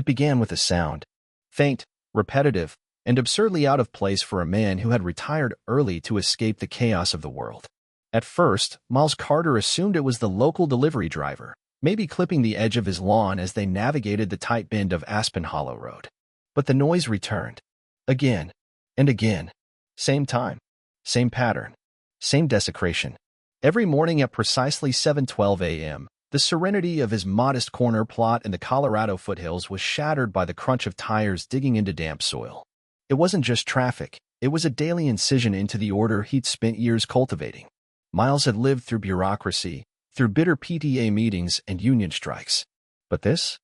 It began with a sound. Faint, repetitive, and absurdly out of place for a man who had retired early to escape the chaos of the world. At first, Miles Carter assumed it was the local delivery driver, maybe clipping the edge of his lawn as they navigated the tight bend of Aspen Hollow Road. But the noise returned. Again and again. Same time, same pattern, same desecration. Every morning at precisely 7:12 a.m., the serenity of his modest corner plot in the Colorado foothills was shattered by the crunch of tires digging into damp soil. It wasn't just traffic, it was a daily incision into the order he'd spent years cultivating. Miles had lived through bureaucracy, through bitter PTA meetings and union strikes. But this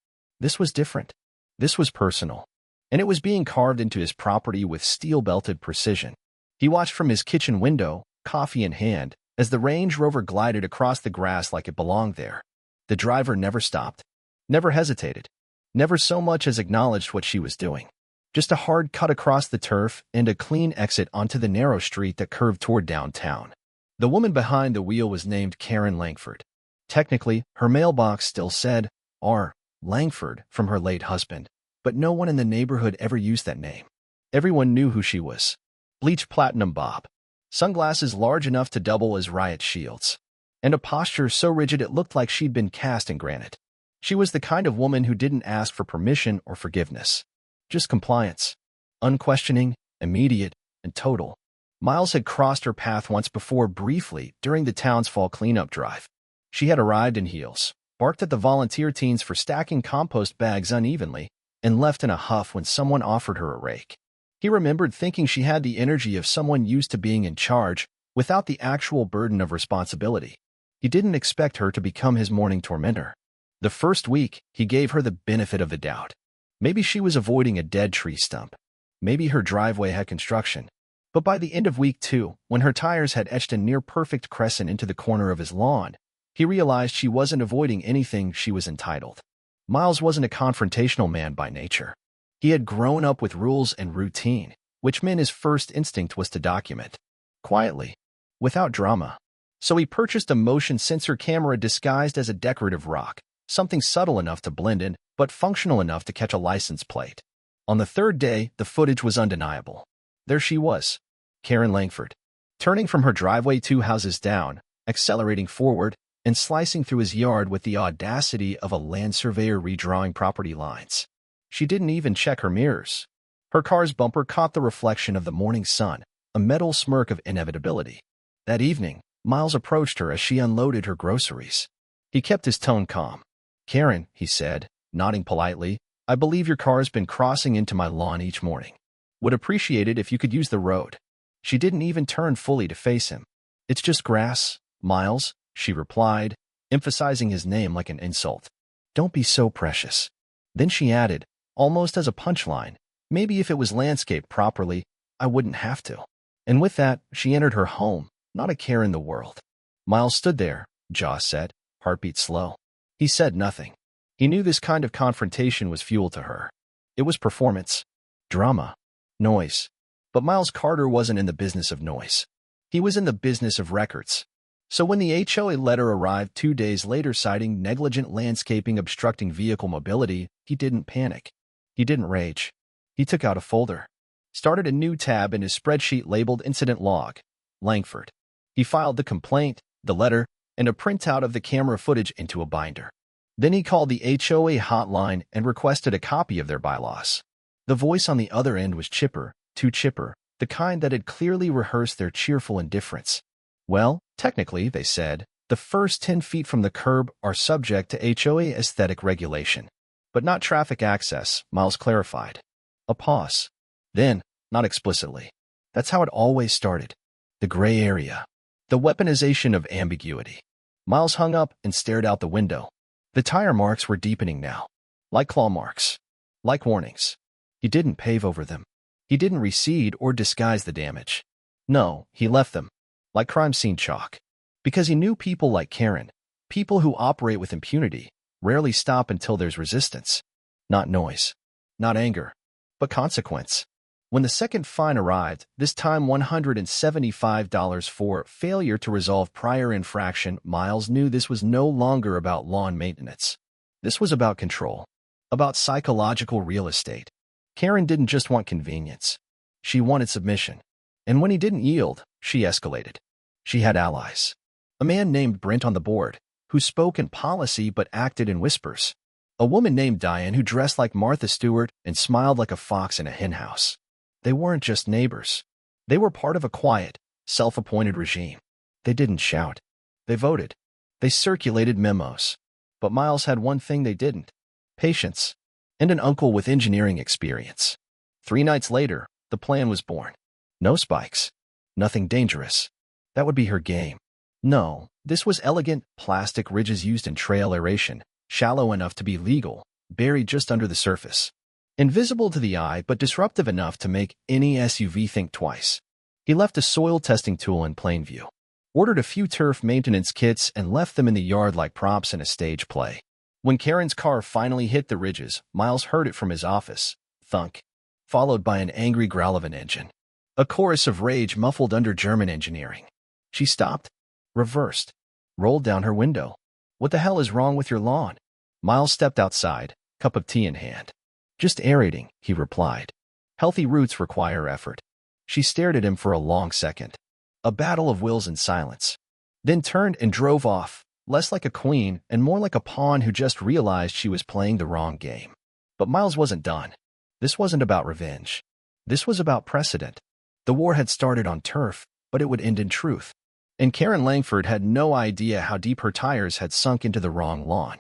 was different. This was personal. And it was being carved into his property with steel-belted precision. He watched from his kitchen window, coffee in hand, as the Range Rover glided across the grass like it belonged there. The driver never stopped, never hesitated, never so much as acknowledged what she was doing. Just a hard cut across the turf and a clean exit onto the narrow street that curved toward downtown. The woman behind the wheel was named Karen Langford. Technically, her mailbox still said R. Langford from her late husband, but no one in the neighborhood ever used that name. Everyone knew who she was. Bleached platinum bob, sunglasses large enough to double as riot shields, and a posture so rigid it looked like she'd been cast in granite. She was the kind of woman who didn't ask for permission or forgiveness. Just compliance. Unquestioning, immediate, and total. Miles had crossed her path once before briefly during the town's fall cleanup drive. She had arrived in heels, barked at the volunteer teens for stacking compost bags unevenly, and left in a huff when someone offered her a rake. He remembered thinking she had the energy of someone used to being in charge without the actual burden of responsibility. He didn't expect her to become his morning tormentor. The first week, he gave her the benefit of the doubt. Maybe she was avoiding a dead tree stump. Maybe her driveway had construction. But by the end of week 2, when her tires had etched a near-perfect crescent into the corner of his lawn, he realized she wasn't avoiding anything she was entitled. Miles wasn't a confrontational man by nature. He had grown up with rules and routine, which meant his first instinct was to document. Quietly. Without drama. So he purchased a motion sensor camera disguised as a decorative rock, something subtle enough to blend in, but functional enough to catch a license plate. On the third day, the footage was undeniable. There she was, Karen Langford, turning from her driveway 2 houses down, accelerating forward, and slicing through his yard with the audacity of a land surveyor redrawing property lines. She didn't even check her mirrors. Her car's bumper caught the reflection of the morning sun, a metal smirk of inevitability. That evening, Miles approached her as she unloaded her groceries. He kept his tone calm. "Karen," he said, nodding politely, "I believe your car's been crossing into my lawn each morning. Would appreciate it if you could use the road." She didn't even turn fully to face him. "It's just grass, Miles," she replied, emphasizing his name like an insult. "Don't be so precious." Then she added, almost as a punchline, "Maybe if it was landscaped properly, I wouldn't have to." And with that, she entered her home, not a care in the world. Miles stood there, jaw set, heartbeat slow. He said nothing. He knew this kind of confrontation was fuel to her. It was performance, drama, noise. But Miles Carter wasn't in the business of noise. He was in the business of records. So when the HOA letter arrived 2 days later citing negligent landscaping obstructing vehicle mobility, he didn't panic. He didn't rage. He took out a folder, started a new tab in his spreadsheet labeled Incident Log, Langford. He filed the complaint, the letter, and a printout of the camera footage into a binder. Then he called the HOA hotline and requested a copy of their bylaws. The voice on the other end was chipper, too chipper, the kind that had clearly rehearsed their cheerful indifference. "Well, technically," they said, "the first 10 feet from the curb are subject to HOA aesthetic regulation, but not traffic access," Miles clarified. A pause. Then, not explicitly. That's how it always started. The gray area. The weaponization of ambiguity. Miles hung up and stared out the window. The tire marks were deepening now. Like claw marks. Like warnings. He didn't pave over them. He didn't recede or disguise the damage. No, he left them. Like crime scene chalk. Because he knew people like Karen, people who operate with impunity, rarely stop until there's resistance. Not noise. Not anger. But consequence. When the second fine arrived, this time $175 for failure to resolve prior infraction, Miles knew this was no longer about lawn maintenance. This was about control. about psychological real estate. Karen didn't just want convenience. She wanted submission. And when he didn't yield, she escalated. She had allies. A man named Brent on the board, who spoke in policy but acted in whispers. A woman named Diane who dressed like Martha Stewart and smiled like a fox in a henhouse. They weren't just neighbors. They were part of a quiet, self-appointed regime. They didn't shout. They voted. They circulated memos. But Miles had one thing they didn't: patience, and an uncle with engineering experience. 3 nights later, the plan was born. No spikes. Nothing dangerous. That would be her game. No, this was elegant, plastic ridges used in trail aeration, shallow enough to be legal, buried just under the surface. Invisible to the eye, but disruptive enough to make any SUV think twice. He left a soil testing tool in plain view, ordered a few turf maintenance kits, and left them in the yard like props in a stage play. When Karen's car finally hit the ridges, Miles heard it from his office. Thunk. Followed by an angry growl of an engine. A chorus of rage muffled under German engineering. She stopped, reversed, rolled down her window. What the hell is wrong with your lawn? Miles stepped outside, cup of tea in hand. Just aerating, he replied. Healthy roots require effort. She stared at him for a long second. A battle of wills in silence. Then turned and drove off, less like a queen and more like a pawn who just realized she was playing the wrong game. But Miles wasn't done. This wasn't about revenge. This was about precedent. The war had started on turf, but it would end in truth. And Karen Langford had no idea how deep her tires had sunk into the wrong lawn.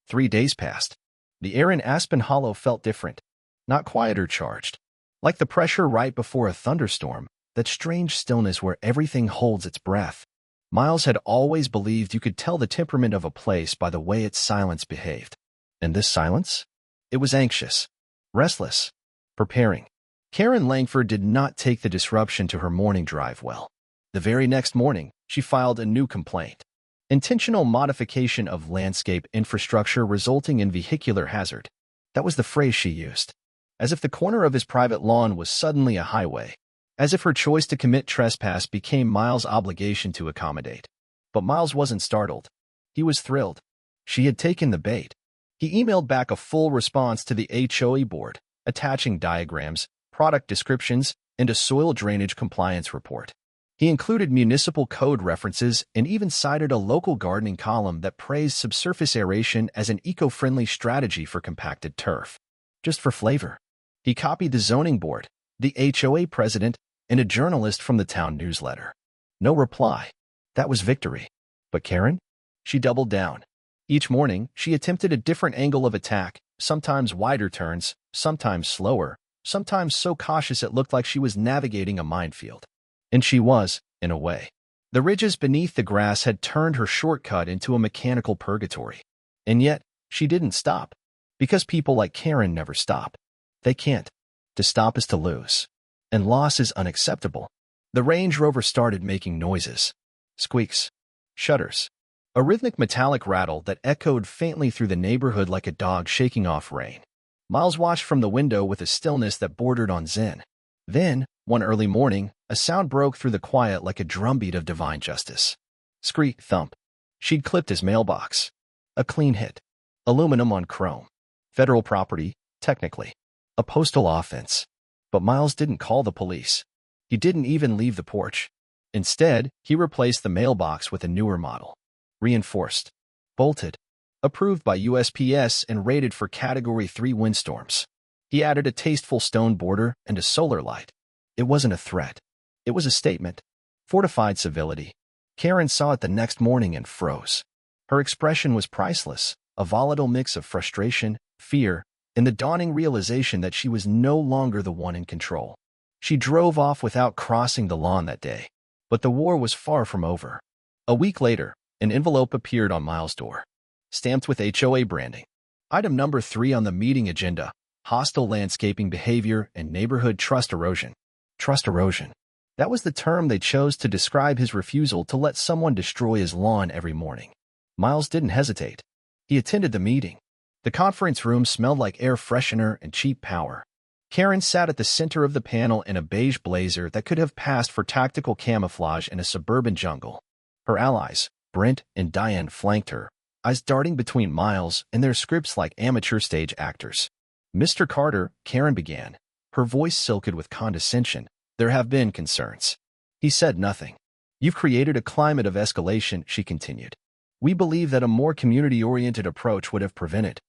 3 days passed. The air in Aspen Hollow felt different, not quiet or charged. Like the pressure right before a thunderstorm, that strange stillness where everything holds its breath. Miles had always believed you could tell the temperament of a place by the way its silence behaved. And this silence? It was anxious, restless, preparing. Karen Langford did not take the disruption to her morning drive well. The very next morning, she filed a new complaint. Intentional modification of landscape infrastructure resulting in vehicular hazard. That was the phrase she used. As if the corner of his private lawn was suddenly a highway. As if her choice to commit trespass became Miles' obligation to accommodate. But Miles wasn't startled. He was thrilled. She had taken the bait. He emailed back a full response to the HOA board, attaching diagrams, product descriptions, and a soil drainage compliance report. He included municipal code references and even cited a local gardening column that praised subsurface aeration as an eco-friendly strategy for compacted turf. Just for flavor. He copied the zoning board, the HOA president, and a journalist from the town newsletter. No reply. That was victory. But Karen? She doubled down. Each morning, she attempted a different angle of attack, sometimes wider turns, sometimes slower, sometimes so cautious it looked like she was navigating a minefield. And she was, in a way. The ridges beneath the grass had turned her shortcut into a mechanical purgatory. And yet, she didn't stop. Because people like Karen never stop. They can't. To stop is to lose. And loss is unacceptable. The Range Rover started making noises. Squeaks. Shudders. A rhythmic metallic rattle that echoed faintly through the neighborhood like a dog shaking off rain. Miles watched from the window with a stillness that bordered on zen. Then, one early morning, a sound broke through the quiet like a drumbeat of divine justice. Screech, thump. She'd clipped his mailbox. A clean hit. Aluminum on chrome. Federal property, technically. A postal offense. But Miles didn't call the police. He didn't even leave the porch. Instead, he replaced the mailbox with a newer model. Reinforced. Bolted. Approved by USPS and rated for Category 3 windstorms. He added a tasteful stone border and a solar light. It wasn't a threat. It was a statement. Fortified civility. Karen saw it the next morning and froze. Her expression was priceless, a volatile mix of frustration, fear, and the dawning realization that she was no longer the one in control. She drove off without crossing the lawn that day. But the war was far from over. A week later, an envelope appeared on Miles' door. Stamped with HOA branding. Item number 3 on the meeting agenda. Hostile landscaping behavior and neighborhood trust erosion. Trust erosion. That was the term they chose to describe his refusal to let someone destroy his lawn every morning. Miles didn't hesitate. He attended the meeting. The conference room smelled like air freshener and cheap power. Karen sat at the center of the panel in a beige blazer that could have passed for tactical camouflage in a suburban jungle. Her allies, Brent and Diane, flanked her, eyes darting between Miles and their scripts like amateur stage actors. "Mr. Carter," Karen began, her voice silken with condescension, "there have been concerns." He said nothing. "You've created a climate of escalation," she continued. "We believe that a more community-oriented approach would have prevented."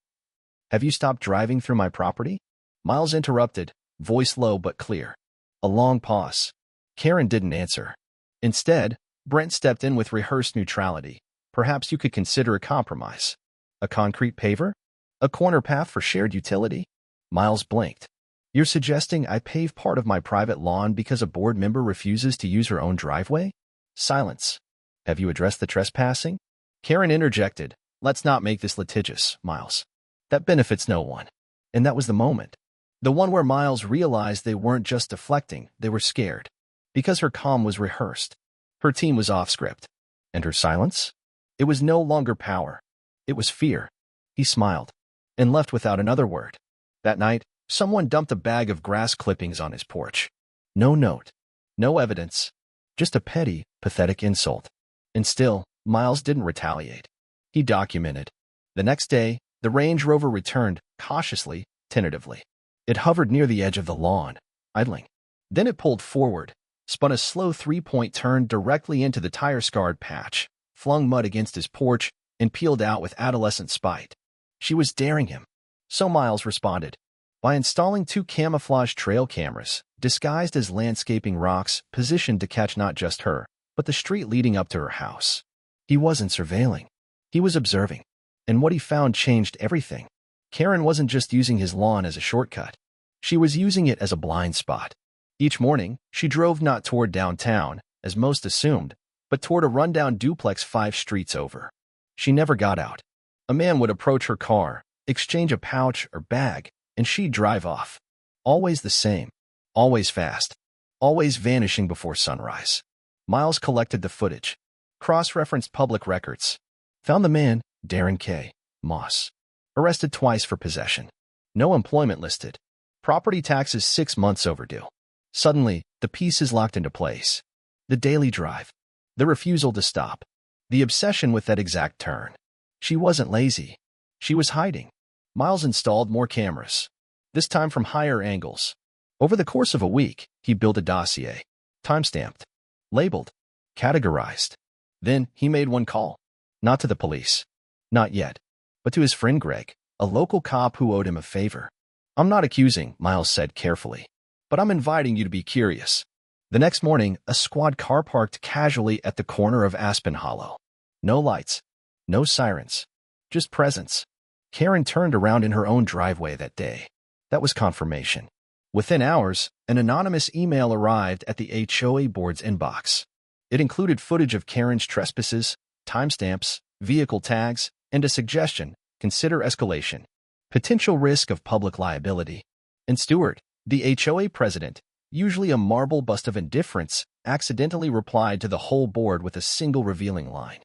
"Have you stopped driving through my property?" Miles interrupted, voice low but clear. A long pause. Karen didn't answer. Instead, Brent stepped in with rehearsed neutrality. "Perhaps you could consider a compromise. A concrete paver? A corner path for shared utility?" Miles blinked. "You're suggesting I pave part of my private lawn because a board member refuses to use her own driveway?" Silence. "Have you addressed the trespassing?" Karen interjected. "Let's not make this litigious, Miles. That benefits no one." And that was the moment. The one where Miles realized they weren't just deflecting, they were scared. Because her calm was rehearsed. Her team was off script. And her silence? It was no longer power. It was fear. He smiled. And left without another word. That night, someone dumped a bag of grass clippings on his porch. No note. No evidence. Just a petty, pathetic insult. And still, Miles didn't retaliate. He documented. The next day, the Range Rover returned, cautiously, tentatively. It hovered near the edge of the lawn, idling. Then it pulled forward, spun a slow three-point turn directly into the tire-scarred patch, flung mud against his porch, and peeled out with adolescent spite. She was daring him. So Miles responded. By installing 2 camouflage trail cameras, disguised as landscaping rocks, positioned to catch not just her, but the street leading up to her house. He wasn't surveilling. He was observing. And what he found changed everything. Karen wasn't just using his lawn as a shortcut. She was using it as a blind spot. Each morning, she drove not toward downtown, as most assumed, but toward a rundown duplex 5 streets over. She never got out. A man would approach her car, exchange a pouch or bag, and she'd drive off. Always the same. Always fast. Always vanishing before sunrise. Miles collected the footage. Cross-referenced public records. Found the man, Darren K. Moss. Arrested twice for possession. No employment listed. Property taxes 6 months overdue. Suddenly, the pieces locked into place. The daily drive. The refusal to stop. The obsession with that exact turn. She wasn't lazy. She was hiding. Miles installed more cameras. This time from higher angles. Over the course of a week, he built a dossier. Time-stamped. Labeled. Categorized. Then, he made one call. Not to the police. Not yet. But to his friend Greg, a local cop who owed him a favor. "I'm not accusing," Miles said carefully. "But I'm inviting you to be curious." The next morning, a squad car parked casually at the corner of Aspen Hollow. No lights. No sirens. Just presence. Karen turned around in her own driveway that day. That was confirmation. Within hours, an anonymous email arrived at the HOA board's inbox. It included footage of Karen's trespasses, timestamps, vehicle tags, and a suggestion: consider escalation. Potential risk of public liability. And Stewart, the HOA president, usually a marble bust of indifference, accidentally replied to the whole board with a single revealing line.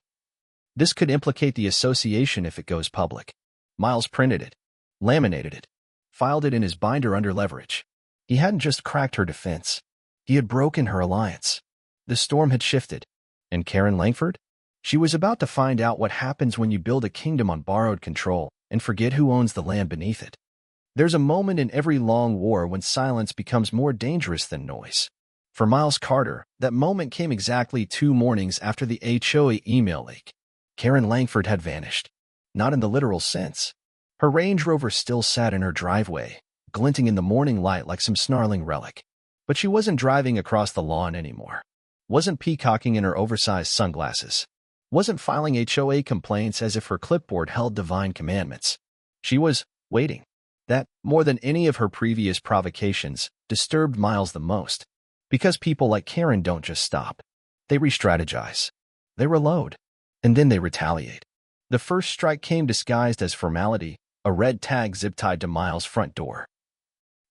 "This could implicate the association if it goes public." Miles printed it, laminated it, filed it in his binder under leverage. He hadn't just cracked her defense. He had broken her alliance. The storm had shifted. And Karen Langford? She was about to find out what happens when you build a kingdom on borrowed control and forget who owns the land beneath it. There's a moment in every long war when silence becomes more dangerous than noise. For Miles Carter, that moment came exactly 2 mornings after the HOA email leak. Karen Langford had vanished. Not in the literal sense. Her Range Rover still sat in her driveway, glinting in the morning light like some snarling relic. But she wasn't driving across the lawn anymore. Wasn't peacocking in her oversized sunglasses. Wasn't filing HOA complaints as if her clipboard held divine commandments. She was waiting. That, more than any of her previous provocations, disturbed Miles the most. Because people like Karen don't just stop. They re-strategize. They reload. And then they retaliate. The first strike came disguised as formality, a red tag zip-tied to Miles' front door.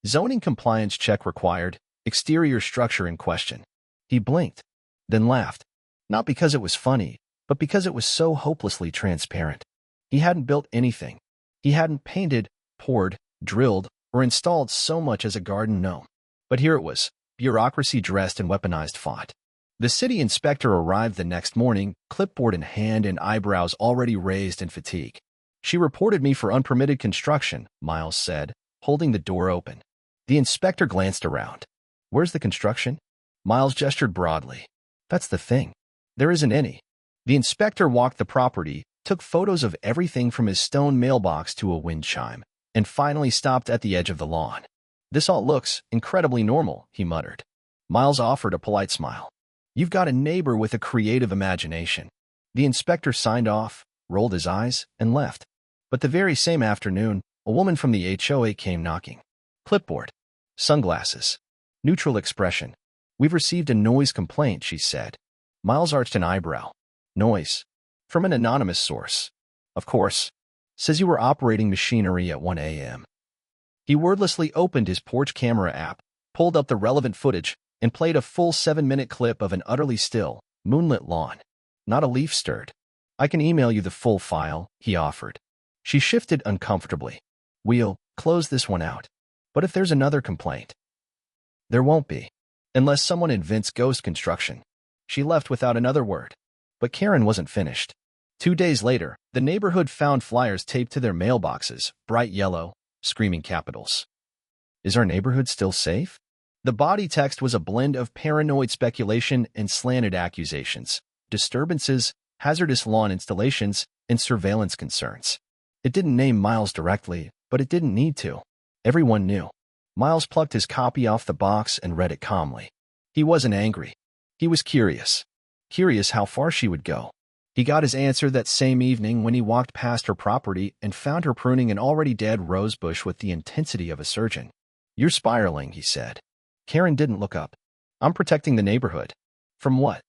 Zoning compliance check required, exterior structure in question. He blinked, then laughed. Not because it was funny, but because it was so hopelessly transparent. He hadn't built anything. He hadn't painted, poured, drilled, or installed so much as a garden gnome. But here it was, bureaucracy dressed in weaponized font. The city inspector arrived the next morning, clipboard in hand and eyebrows already raised in fatigue. She reported me for unpermitted construction, Miles said, holding the door open. The inspector glanced around. Where's the construction? Miles gestured broadly. That's the thing. There isn't any. The inspector walked the property, took photos of everything from his stone mailbox to a wind chime, and finally stopped at the edge of the lawn. This all looks incredibly normal, he muttered. Miles offered a polite smile. You've got a neighbor with a creative imagination. The inspector signed off, rolled his eyes, and left. But the very same afternoon, a woman from the HOA came knocking. Clipboard. Sunglasses. Neutral expression. We've received a noise complaint, she said. Miles arched an eyebrow. Noise. From an anonymous source. Of course. Says you were operating machinery at 1 a.m. He wordlessly opened his porch camera app, pulled up the relevant footage, and played a full 7-minute clip of an utterly still, moonlit lawn. Not a leaf stirred. I can email you the full file, he offered. She shifted uncomfortably. We'll close this one out. But if there's another complaint? There won't be. Unless someone invents ghost construction. She left without another word. But Karen wasn't finished. 2 days later, the neighborhood found flyers taped to their mailboxes, bright yellow, screaming capitals. Is our neighborhood still safe? The body text was a blend of paranoid speculation and slanted accusations, disturbances, hazardous lawn installations, and surveillance concerns. It didn't name Miles directly, but it didn't need to. Everyone knew. Miles plucked his copy off the box and read it calmly. He wasn't angry. He was curious. Curious how far she would go. He got his answer that same evening when he walked past her property and found her pruning an already dead rose bush with the intensity of a surgeon. You're spiraling, he said. Karen didn't look up. I'm protecting the neighborhood. From what?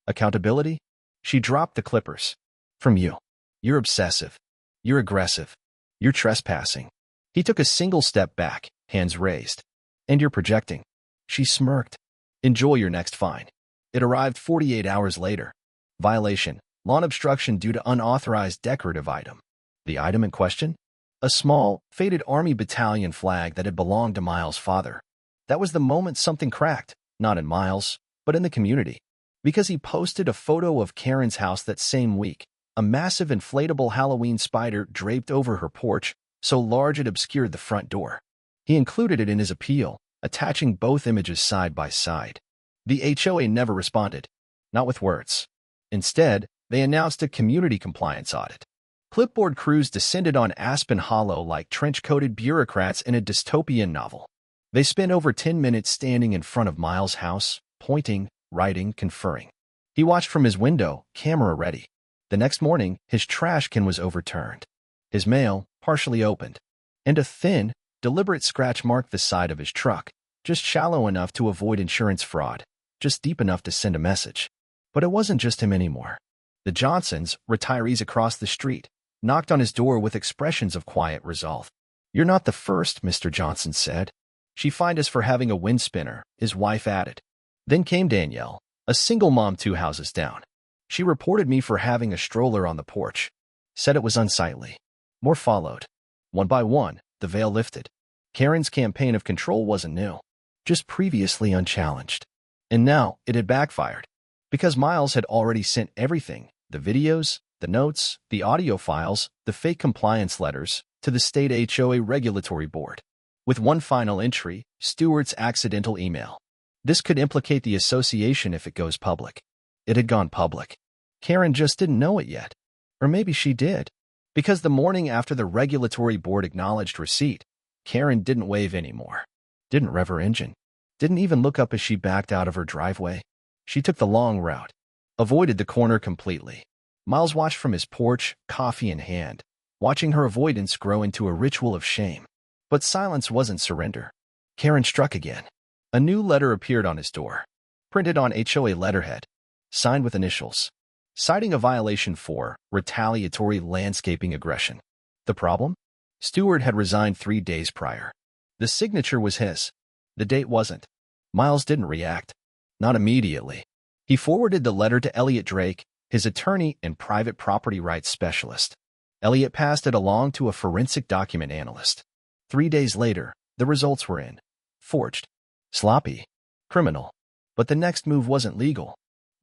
Accountability? She dropped the clippers. From you. You're obsessive. You're aggressive. You're trespassing. He took a single step back, hands raised. And you're projecting. She smirked. Enjoy your next fine. It arrived 48 hours later. Violation. Lawn obstruction due to unauthorized decorative item. The item in question? A small, faded Army battalion flag that had belonged to Miles' father. That was the moment something cracked, not in Miles, but in the community. Because he posted a photo of Karen's house that same week, a massive inflatable Halloween spider draped over her porch, so large it obscured the front door. He included it in his appeal, attaching both images side by side. The HOA never responded, not with words. Instead, they announced a community compliance audit. Clipboard crews descended on Aspen Hollow like trench-coated bureaucrats in a dystopian novel. They spent over 10 minutes standing in front of Miles' house, pointing, writing, conferring. He watched from his window, camera ready. The next morning, his trash can was overturned. His mail, partially opened. And a thin, deliberate scratch marked the side of his truck, just shallow enough to avoid insurance fraud, just deep enough to send a message. But it wasn't just him anymore. The Johnsons, retirees across the street, knocked on his door with expressions of quiet resolve. You're not the first, Mr. Johnson said. She fined us for having a wind spinner, his wife added. Then came Danielle, a single mom 2 houses down. She reported me for having a stroller on the porch. Said it was unsightly. More followed. One by one, the veil lifted. Karen's campaign of control wasn't new, just previously unchallenged. And now it had backfired. Because Miles had already sent everything, the videos, the notes, the audio files, the fake compliance letters, to the state HOA regulatory board. With one final entry, Stewart's accidental email. This could implicate the association if it goes public. It had gone public. Karen just didn't know it yet. Or maybe she did. Because the morning after the regulatory board acknowledged receipt, Karen didn't wave anymore. Didn't rev her engine. Didn't even look up as she backed out of her driveway. She took the long route. Avoided the corner completely. Miles watched from his porch, coffee in hand, watching her avoidance grow into a ritual of shame. But silence wasn't surrender. Karen struck again. A new letter appeared on his door, printed on HOA letterhead, signed with initials, citing a violation for retaliatory landscaping aggression. The problem? Stewart had resigned 3 days prior. The signature was his. The date wasn't. Miles didn't react. Not immediately. He forwarded the letter to Elliot Drake, his attorney and private property rights specialist. Elliot passed it along to a forensic document analyst. 3 days later, the results were in. Forged. Sloppy. Criminal. But the next move wasn't legal.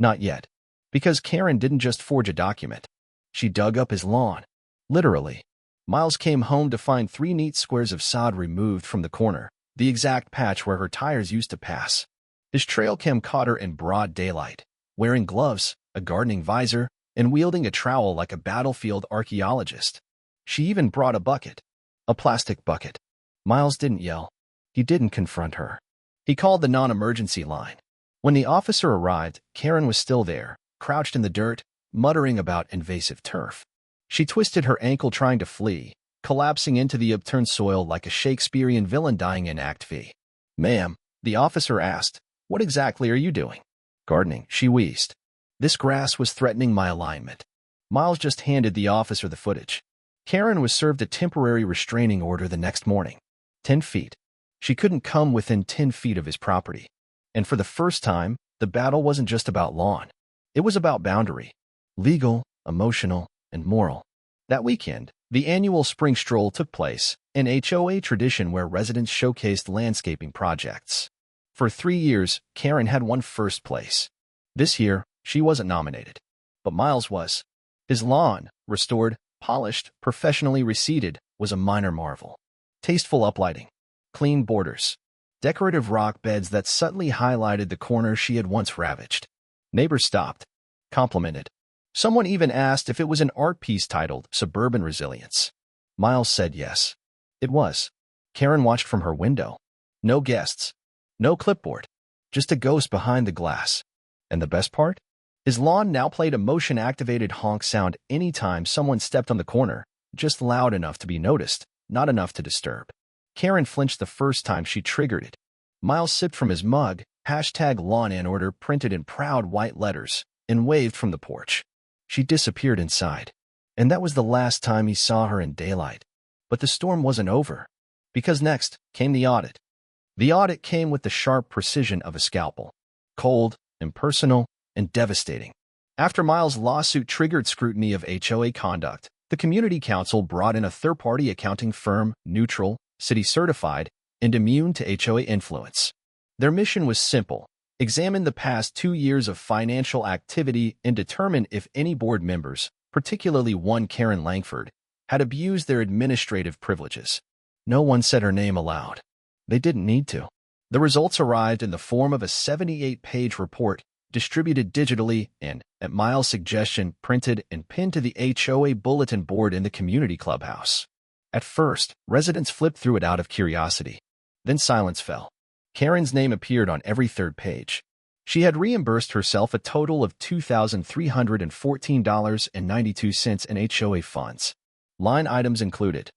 Not yet. Because Karen didn't just forge a document. She dug up his lawn. Literally. Miles came home to find 3 neat squares of sod removed from the corner, the exact patch where her tires used to pass. His trail cam caught her in broad daylight, wearing gloves, a gardening visor, and wielding a trowel like a battlefield archaeologist. She even brought a bucket. A plastic bucket. Miles didn't yell. He didn't confront her. He called the non-emergency line. When the officer arrived, Karen was still there, crouched in the dirt, muttering about invasive turf. She twisted her ankle trying to flee, collapsing into the upturned soil like a Shakespearean villain dying in Act V. "Ma'am," the officer asked, "what exactly are you doing?" "Gardening," she wheezed. "This grass was threatening my alignment." Miles just handed the officer the footage. Karen was served a temporary restraining order the next morning. 10 feet. She couldn't come within 10 feet of his property. And for the first time, the battle wasn't just about lawn. It was about boundary. Legal, emotional, and moral. That weekend, the annual spring stroll took place, an HOA tradition where residents showcased landscaping projects. For 3 years, Karen had won first place. This year, she wasn't nominated. But Miles was. His lawn, restored, polished, professionally reseeded, was a minor marvel. Tasteful uplighting. Clean borders. Decorative rock beds that subtly highlighted the corner she had once ravaged. Neighbors stopped. Complimented. Someone even asked if it was an art piece titled Suburban Resilience. Miles said yes. It was. Karen watched from her window. No guests. No clipboard. Just a ghost behind the glass. And the best part? His lawn now played a motion-activated honk sound anytime someone stepped on the corner, just loud enough to be noticed, not enough to disturb. Karen flinched the first time she triggered it. Miles sipped from his mug, #lawn in order printed in proud white letters, and waved from the porch. She disappeared inside. And that was the last time he saw her in daylight. But the storm wasn't over. Because next came the audit. The audit came with the sharp precision of a scalpel. Cold, impersonal, and devastating. After Miles' lawsuit triggered scrutiny of HOA conduct, the Community Council brought in a third-party accounting firm, neutral, city-certified, and immune to HOA influence. Their mission was simple: examine the past 2 years of financial activity and determine if any board members, particularly one Karen Langford, had abused their administrative privileges. No one said her name aloud. They didn't need to. The results arrived in the form of a 78-page report, distributed digitally and, at Miles' suggestion, printed and pinned to the HOA bulletin board in the community clubhouse. At first, residents flipped through it out of curiosity. Then silence fell. Karen's name appeared on every third page. She had reimbursed herself a total of $2,314.92 in HOA funds. Line items included: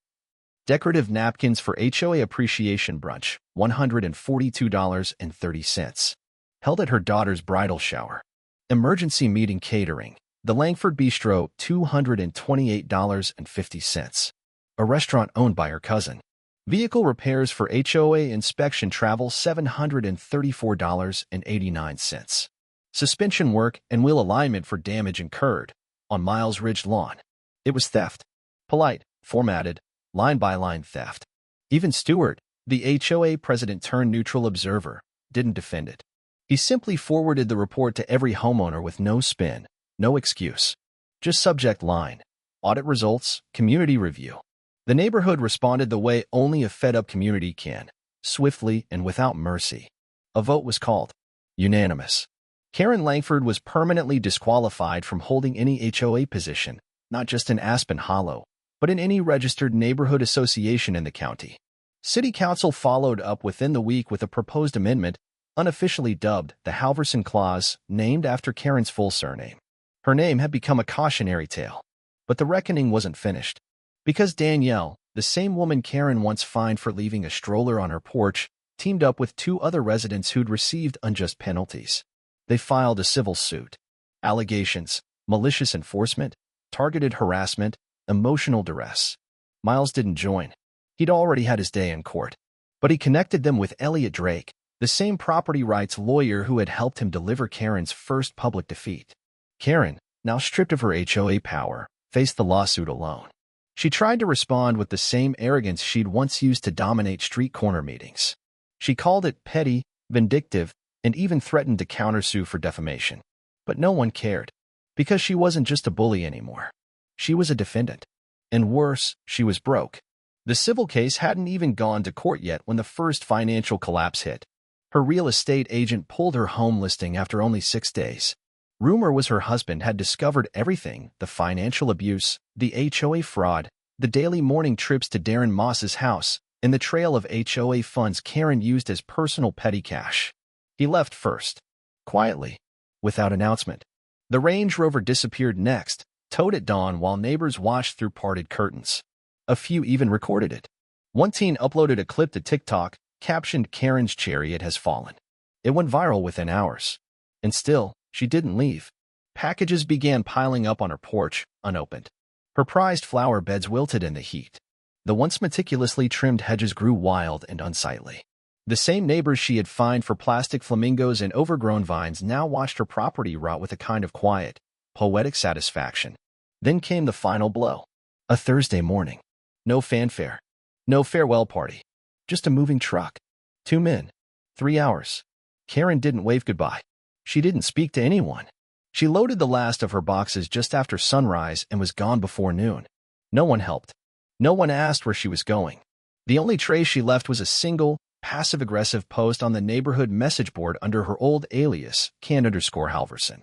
decorative napkins for HOA appreciation brunch, $142.30. Held at her daughter's bridal shower. Emergency meeting catering, the Langford Bistro, $228.50. A restaurant owned by her cousin. Vehicle repairs for HOA inspection travel, $734.89. Suspension work and wheel alignment for damage incurred on Miles Ridge lawn. It was theft. Polite, formatted, line-by-line theft. Even Stewart, the HOA president-turned-neutral observer, didn't defend it. He simply forwarded the report to every homeowner with no spin, no excuse. Just subject line: audit results, community review. The neighborhood responded the way only a fed-up community can, swiftly and without mercy. A vote was called. Unanimous. Karen Langford was permanently disqualified from holding any HOA position, not just in Aspen Hollow, but in any registered neighborhood association in the county. City Council followed up within the week with a proposed amendment, unofficially dubbed the Halverson Clause, named after Karen's full surname. Her name had become a cautionary tale. But the reckoning wasn't finished. Because Danielle, the same woman Karen once fined for leaving a stroller on her porch, teamed up with 2 other residents who'd received unjust penalties. They filed a civil suit. Allegations: malicious enforcement, targeted harassment, emotional duress. Miles didn't join. He'd already had his day in court. But he connected them with Elliot Drake, the same property rights lawyer who had helped him deliver Karen's first public defeat. Karen, now stripped of her HOA power, faced the lawsuit alone. She tried to respond with the same arrogance she'd once used to dominate street corner meetings. She called it petty, vindictive, and even threatened to countersue for defamation. But no one cared, because she wasn't just a bully anymore. She was a defendant. And worse, she was broke. The civil case hadn't even gone to court yet when the first financial collapse hit. Her real estate agent pulled her home listing after only 6 days. Rumor was her husband had discovered everything: the financial abuse, the HOA fraud, the daily morning trips to Darren Moss's house, and the trail of HOA funds Karen used as personal petty cash. He left first, quietly, without announcement. The Range Rover disappeared next, towed at dawn while neighbors watched through parted curtains. A few even recorded it. One teen uploaded a clip to TikTok, captioned "Karen's chariot has fallen." It went viral within hours. And still, she didn't leave. Packages began piling up on her porch, unopened. Her prized flower beds wilted in the heat. The once meticulously trimmed hedges grew wild and unsightly. The same neighbors she had fined for plastic flamingos and overgrown vines now watched her property rot with a kind of quiet, poetic satisfaction. Then came the final blow. A Thursday morning. No fanfare. No farewell party. Just a moving truck. 2 men. 3 hours. Karen didn't wave goodbye. She didn't speak to anyone. She loaded the last of her boxes just after sunrise and was gone before noon. No one helped. No one asked where she was going. The only trace she left was a single, passive-aggressive post on the neighborhood message board under her old alias, Can_Halverson.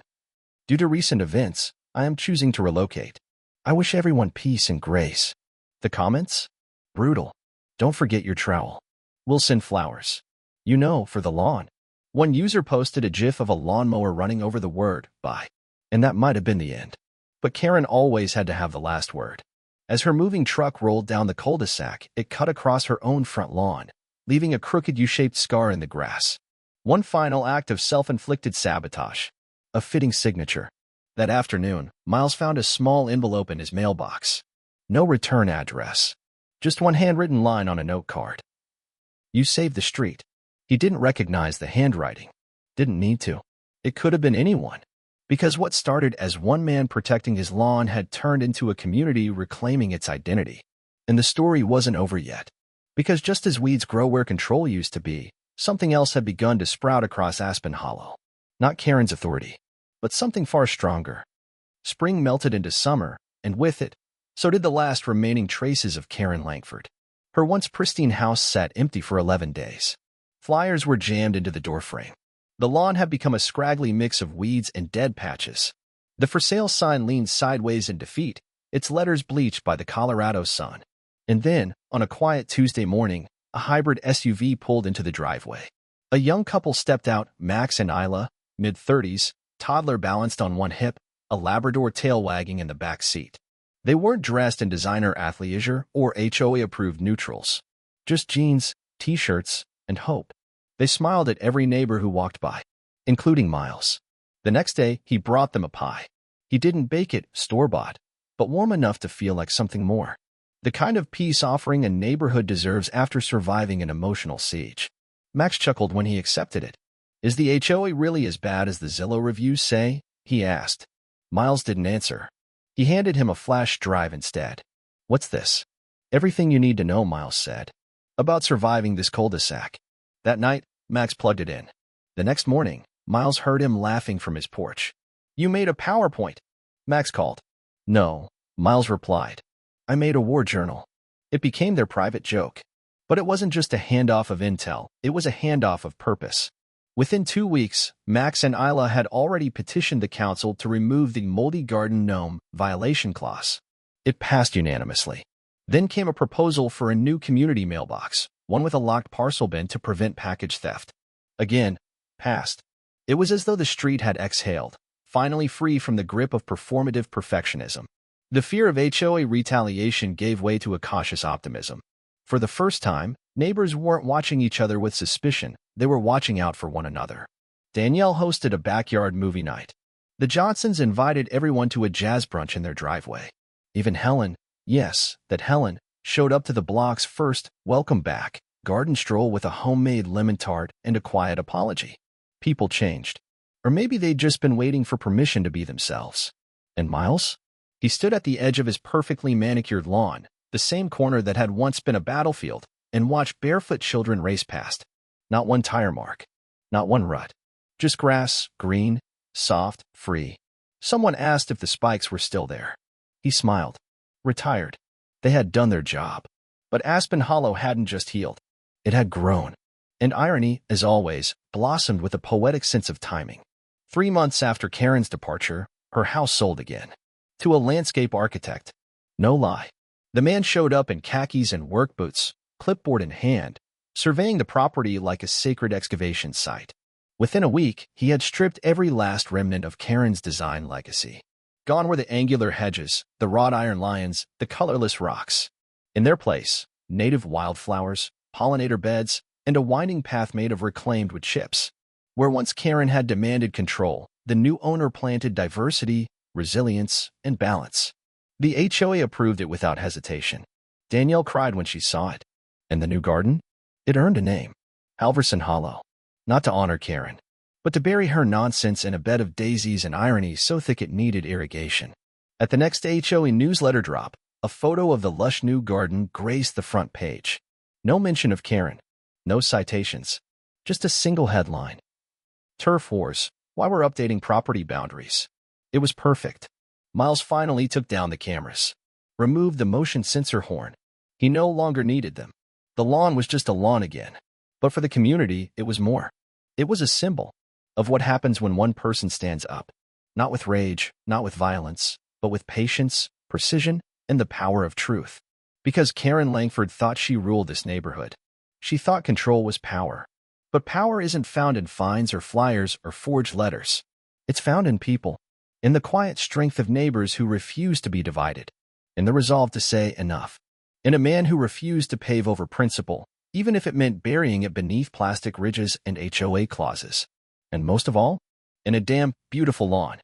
Due to recent events, I am choosing to relocate. I wish everyone peace and grace. The comments? Brutal. Don't forget your trowel. We'll send flowers. You know, for the lawn. One user posted a gif of a lawnmower running over the word, bye. And that might have been the end. But Karen always had to have the last word. As her moving truck rolled down the cul-de-sac, it cut across her own front lawn, leaving a crooked U-shaped scar in the grass. One final act of self-inflicted sabotage. A fitting signature. That afternoon, Miles found a small envelope in his mailbox. No return address. Just one handwritten line on a note card. You saved the street. He didn't recognize the handwriting. Didn't need to. It could have been anyone. Because what started as one man protecting his lawn had turned into a community reclaiming its identity. And the story wasn't over yet. Because just as weeds grow where control used to be, something else had begun to sprout across Aspen Hollow. Not Karen's authority, but something far stronger. Spring melted into summer, and with it, so did the last remaining traces of Karen Langford. Her once pristine house sat empty for 11 days. Flyers were jammed into the doorframe. The lawn had become a scraggly mix of weeds and dead patches. The for sale sign leaned sideways in defeat, its letters bleached by the Colorado sun. And then, on a quiet Tuesday morning, a hybrid SUV pulled into the driveway. A young couple stepped out, Max and Isla, mid-30s, toddler balanced on one hip, a Labrador tail wagging in the back seat. They weren't dressed in designer athleisure or HOA-approved neutrals. Just jeans, t-shirts, and hope. They smiled at every neighbor who walked by, including Miles. The next day, he brought them a pie. He didn't bake it, store-bought, but warm enough to feel like something more. The kind of peace offering a neighborhood deserves after surviving an emotional siege. Max chuckled when he accepted it. Is the HOA really as bad as the Zillow reviews say? He asked. Miles didn't answer. He handed him a flash drive instead. What's this? Everything you need to know, Miles said. About surviving this cul-de-sac. That night, Max plugged it in. The next morning, Miles heard him laughing from his porch. You made a PowerPoint, Max called. No, Miles replied. I made a war journal. It became their private joke. But it wasn't just a handoff of intel, it was a handoff of purpose. Within 2 weeks, Max and Isla had already petitioned the council to remove the moldy garden gnome violation clause. It passed unanimously. Then came a proposal for a new community mailbox, one with a locked parcel bin to prevent package theft. Again, passed. It was as though the street had exhaled, finally free from the grip of performative perfectionism. The fear of HOA retaliation gave way to a cautious optimism. For the first time, neighbors weren't watching each other with suspicion, they were watching out for one another. Danielle hosted a backyard movie night. The Johnsons invited everyone to a jazz brunch in their driveway. Even Helen, yes, that Helen, showed up to the block's first welcome back garden stroll with a homemade lemon tart and a quiet apology. People changed. Or maybe they'd just been waiting for permission to be themselves. And Miles? He stood at the edge of his perfectly manicured lawn, the same corner that had once been a battlefield, and watched barefoot children race past. Not one tire mark. Not one rut. Just grass, green, soft, free. Someone asked if the spikes were still there. He smiled. Retired. They had done their job. But Aspen Hollow hadn't just healed. It had grown. And irony, as always, blossomed with a poetic sense of timing. 3 months after Karen's departure, her house sold again. To a landscape architect. No lie. The man showed up in khakis and work boots, clipboard in hand, surveying the property like a sacred excavation site. Within a week, he had stripped every last remnant of Karen's design legacy. Gone were the angular hedges, the wrought iron lions, the colorless rocks. In their place, native wildflowers, pollinator beds, and a winding path made of reclaimed wood chips. Where once Karen had demanded control, the new owner planted diversity, resilience, and balance. The HOA approved it without hesitation. Danielle cried when she saw it. And the new garden? It earned a name. Halverson Hollow. Not to honor Karen, but to bury her nonsense in a bed of daisies and irony so thick it needed irrigation. At the next HOA newsletter drop, a photo of the lush new garden graced the front page. No mention of Karen. No citations. Just a single headline. Turf Wars. Why we're updating property boundaries. It was perfect. Miles finally took down the cameras. Removed the motion sensor horn. He no longer needed them. The lawn was just a lawn again. But for the community, it was more. It was a symbol of what happens when one person stands up. Not with rage, not with violence, but with patience, precision, and the power of truth. Because Karen Langford thought she ruled this neighborhood. She thought control was power. But power isn't found in fines or flyers or forged letters. It's found in people. In the quiet strength of neighbors who refuse to be divided. In the resolve to say enough. In a man who refused to pave over principle, even if it meant burying it beneath plastic ridges and HOA clauses. And most of all, in a damn beautiful lawn.